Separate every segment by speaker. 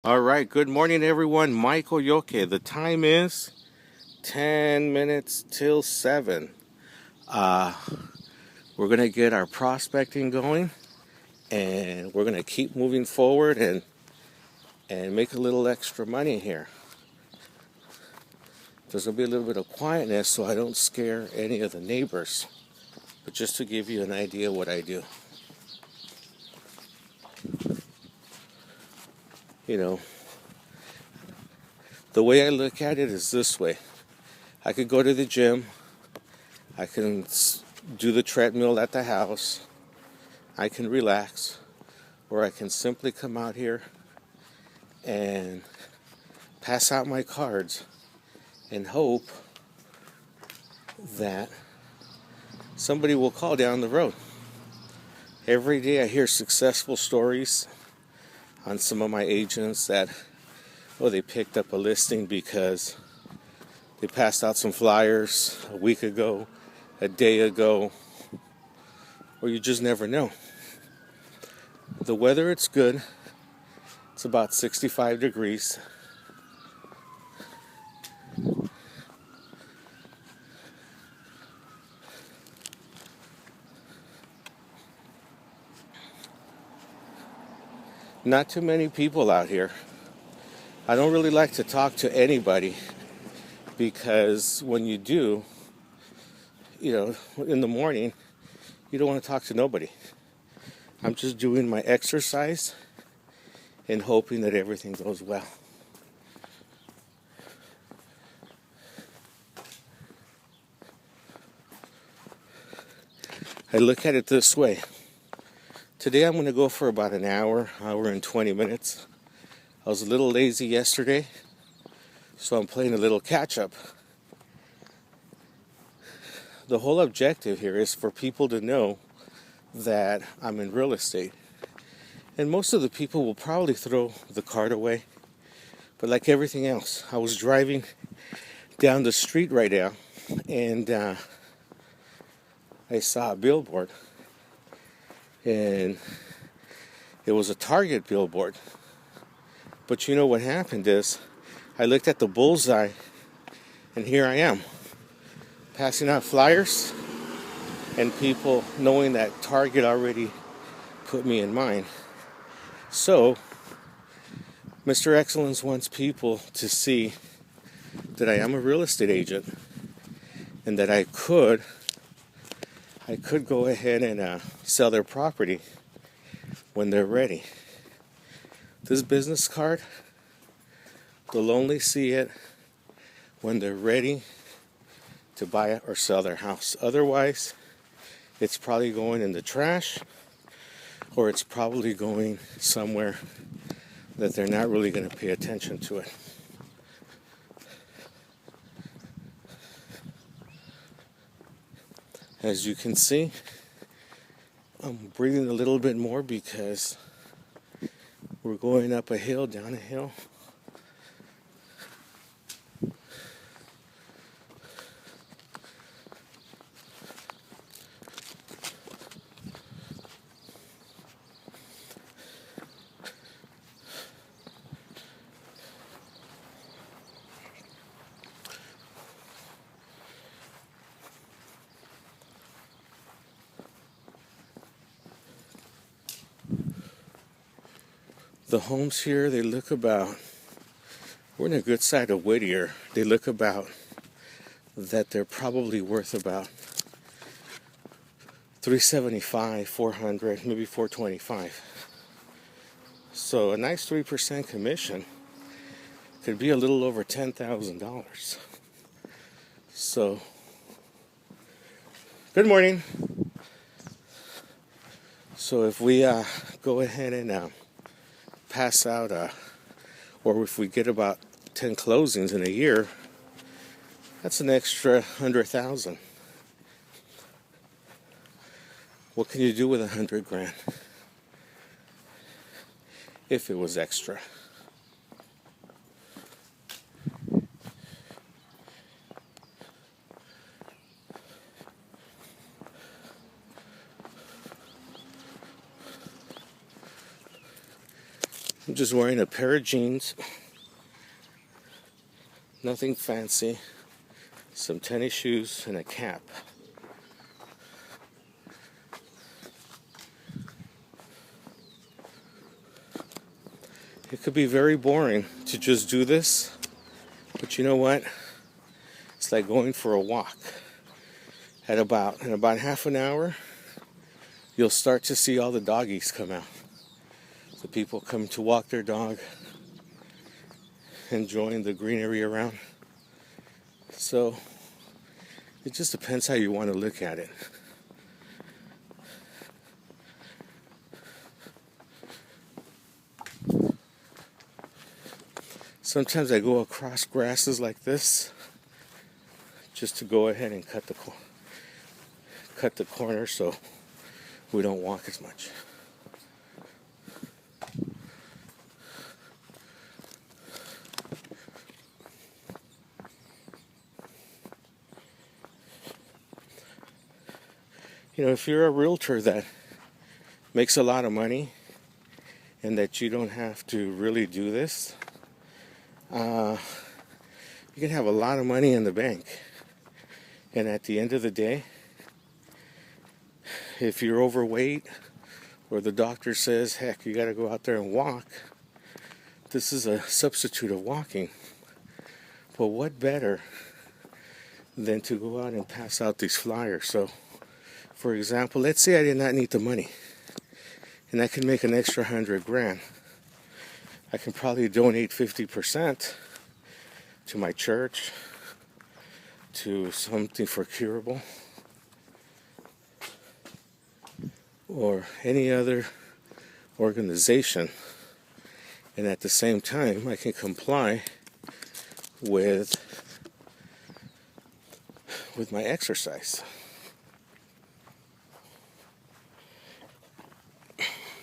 Speaker 1: All right, good morning, everyone. Mike Oyoque. The time is 10 minutes till 7. Uh, we're going to get our prospecting going, and we're going to keep moving forward and make a little extra money here. There's going to be a little bit of quietness so I don't scare any of the neighbors, but just to give you an idea of what I do. You know, the way I look at it is this way. I could go to the gym. I can do the treadmill at the house. I can relax. Or I can simply come out here and pass out my cards and hope that somebody will call down the road. Every day I hear successful stories on some of my agents that, they picked up a listing because they passed out some flyers a week ago, a day ago, or you just never know. The weather, it's good. It's about 65 degrees. Not too many people out here. I don't really like to talk to anybody because when you do, in the morning, you don't want to talk to nobody. I'm just doing my exercise and hoping that everything goes well. I look at it this way. Today I'm going to go for about an hour and 20 minutes. I was a little lazy yesterday, so I'm playing a little catch up. The whole objective here is for people to know that I'm in real estate. And most of the people will probably throw the card away. But like everything else, I was driving down the street right now, and I saw a billboard. And it was a Target billboard. But you know what happened is, I looked at the bullseye, and here I am, passing out flyers, and people knowing that Target already put me in mind. So, Mr. Excellence wants people to see that I am a real estate agent, and that I could go ahead and sell their property when they're ready. This business card, they'll only see it when they're ready to buy it or sell their house. Otherwise, it's probably going in the trash, or it's probably going somewhere that they're not really going to pay attention to it. As you can see, I'm breathing a little bit more because we're going up a hill, down a hill. The homes here, they look about, we're in a good side of Whittier. They look about that they're probably worth about $375, $400, maybe $425. So a nice 3% commission could be a little over $10,000. So, good morning. So if we go ahead and pass out, or if we get about 10 closings in a year, that's an extra 100,000. What can you do with 100 grand if it was extra? I'm just wearing a pair of jeans, nothing fancy, some tennis shoes, and a cap. It could be very boring to just do this, but you know what? It's like going for a walk. In about half an hour, you'll start to see all the doggies come out. The people come to walk their dog, enjoying the greenery around. So it just depends how you want to look at it. Sometimes I go across grasses like this just to go ahead and cut the corner so we don't walk as much. You know, if you're a realtor that makes a lot of money and that you don't have to really do this, you can have a lot of money in the bank. And at the end of the day, if you're overweight or the doctor says, heck, you got to go out there and walk, this is a substitute of walking. But what better than to go out and pass out these flyers? So, for example, let's say I did not need the money and I can make an extra $100,000. I can probably donate 50% to my church, to something for curable, or any other organization. And at the same time, I can comply with my exercise.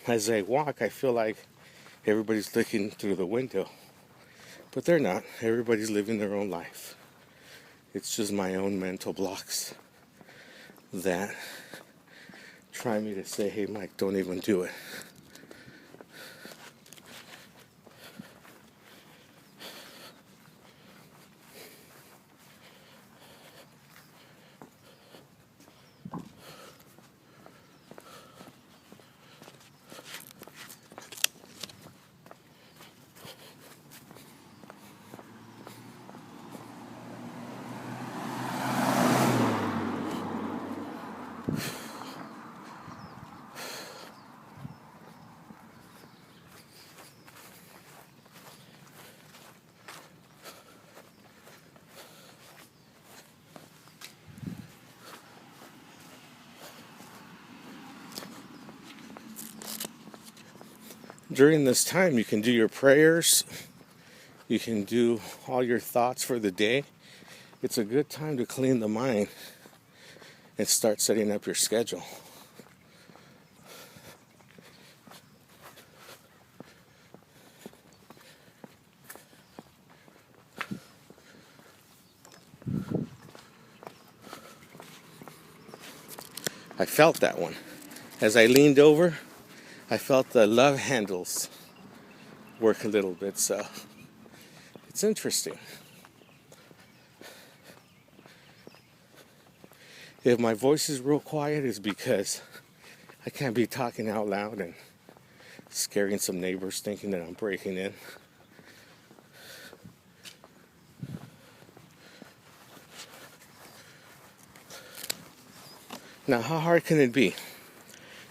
Speaker 1: As I walk, I feel like everybody's looking through the window. But they're not. Everybody's living their own life. It's just my own mental blocks that try me to say, hey, Mike, don't even do it. During this time, you can do your prayers. You can do all your thoughts for the day. It's a good time to clean the mind and start setting up your schedule. I felt that one. As I leaned over, I felt the love handles work a little bit, so it's interesting. If my voice is real quiet, it's because I can't be talking out loud and scaring some neighbors thinking that I'm breaking in. Now, how hard can it be?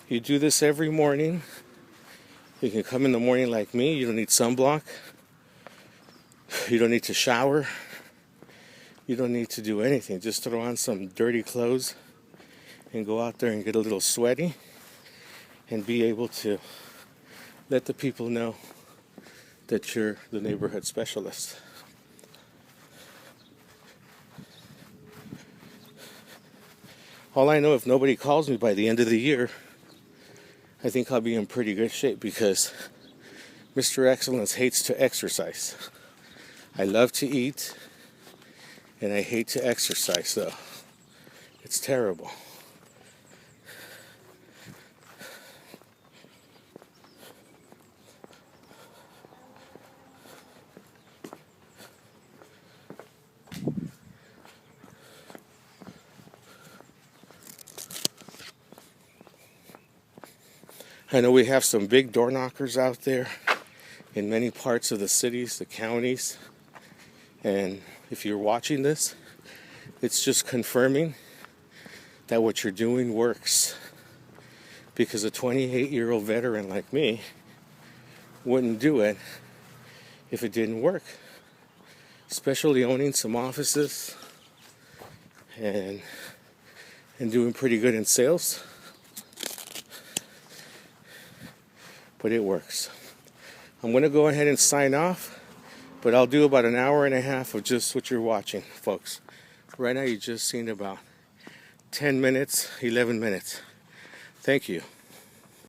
Speaker 1: You do this every morning. You can come in the morning like me. You don't need sunblock. You don't need to shower. You don't need to do anything. Just throw on some dirty clothes and go out there and get a little sweaty and be able to let the people know that you're the neighborhood specialist. All I know, if nobody calls me by the end of the year, I think I'll be in pretty good shape because Mr. Excellence hates to exercise. I love to eat, and I hate to exercise, so it's terrible. I know we have some big door knockers out there in many parts of the cities, the counties. And if you're watching this, it's just confirming that what you're doing works. Because a 28-year-old veteran like me wouldn't do it if it didn't work. Especially owning some offices and doing pretty good in sales. But it works. I'm going to go ahead and sign off, but I'll do about an hour and a half of just what you're watching, folks. Right now you're just seeing about 10 minutes, 11 minutes. Thank you.